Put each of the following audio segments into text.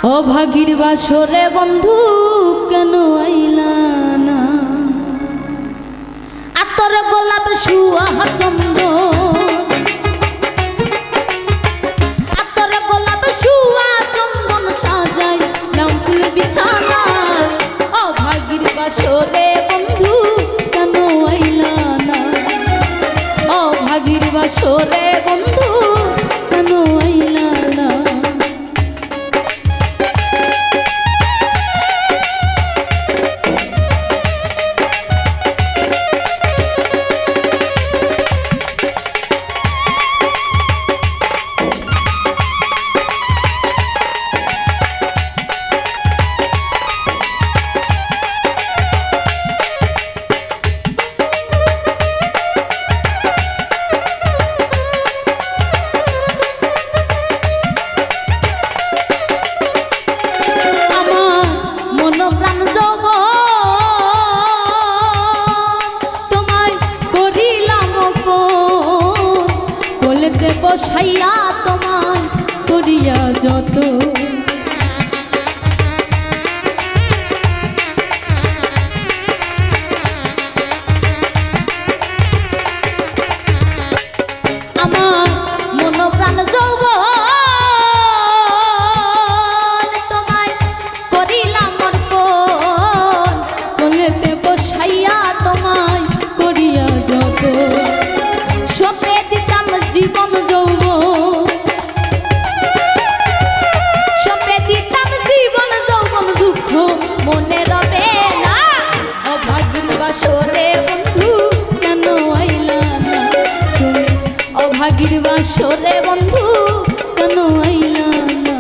অভাগীর বাসরে বন্ধু কেন আইলা না, আতর গোলাপ সুয়া চন্দ্র, আতর গোলাপ সুয়া চন্দন সাজাই নাম ফুল বিছানা। অভাগীর বাসরে বন্ধু কেন আইলা না, অভাগীর বাসরে বন্ধু কেন আইলা না। বসাইয়া তোমার করিয়া যত, আমার মন প্রাণ যৌবন তোমায় করিলাম অর্পণ, কোলেতে বসাইয়া তোমায় করিয়া যত, সপে দিতাম জীবন যৌবন, সপে দিতাম জীবন যৌবন, দুঃখ মনে রবে না। অভাগীর বাসরে বন্ধু কেন আইলা না, তুমি অভাগীর বাসরে বন্ধু কেন আইলা না।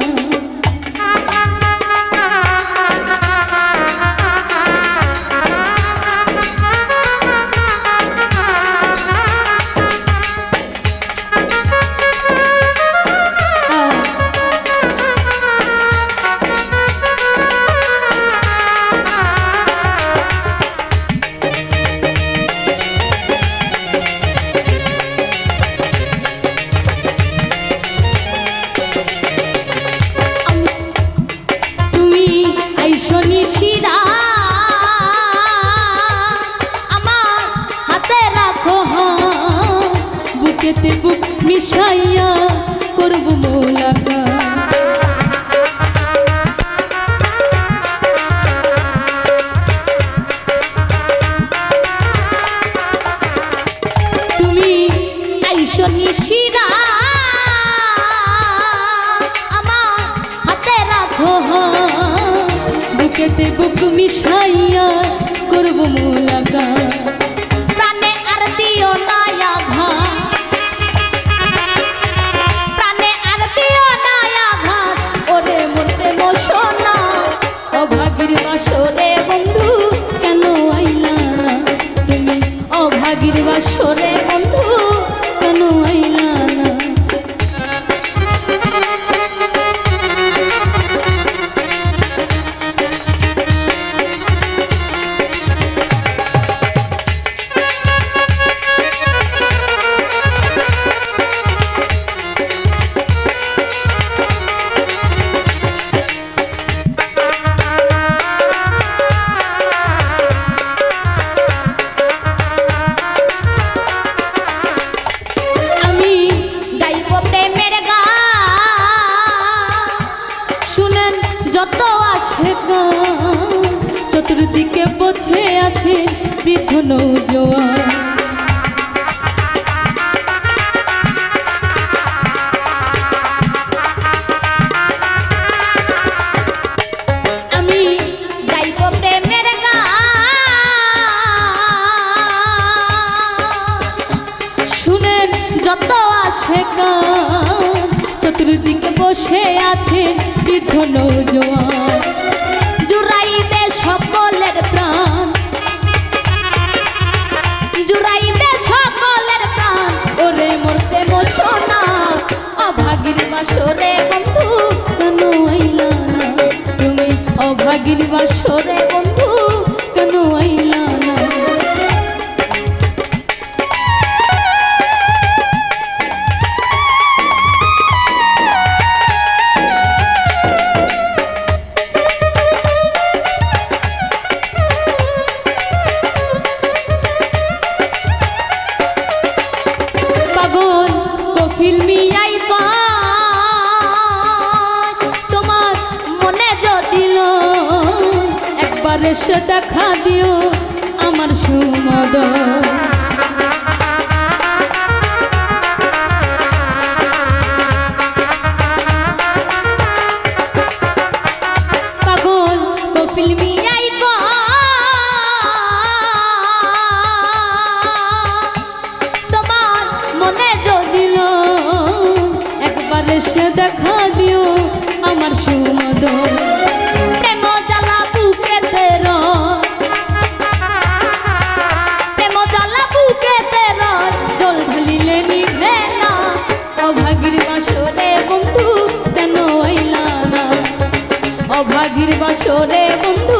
বুকেতে বুক মিশাইয়া করব মোলাকাত, তুমি আইসো নিশিরা আমার হাতে রাখো, বুকেতে বুক মিশাইয়া করব মোলাকাত। প্রাণে আর দিও না আঘাত, প্রাণে আর দিও না আঘাত, ওরে মন প্রেম সোনা। অভাগীর বাসরে বন্ধু কেন আইলা না, তুমি অভাগীর বাসরে বন্ধু কেন আইলা না। যত আসে চতুর্দিকে বসে আছে বৃদ্ধ নৌজোয়ান, আমি গাইব প্রেমের গান, শুনেন যত আসে চতুর্দিকে বসে আছে বৃদ্ধ নৌজোয়ান। জুড়াইবে সকলের প্রাণ, জুড়াইবে সকলের প্রাণ, ওরে মোর প্রেম সোনা। অভাগীর বাসরে বন্ধু কেন আইলা না, তুমি অভাগীর বাসরে বন্ধু কেন আইলা না। একবার এসে দেখা দিও আমার সুমদন। পাগল কপিল মিয়াই গো তোমার মনে যদিল একবার এসে দেখা দিও আমার সুমদন। প্রেম জ্বালা বুকেতে রয়, প্রেম জ্বালা বুকেতে রয়, জল ঢালিলে নিভে না। অভাগীর বাসরে বন্ধু কেন আইলা না, অভাগীর বাসরে বন্ধু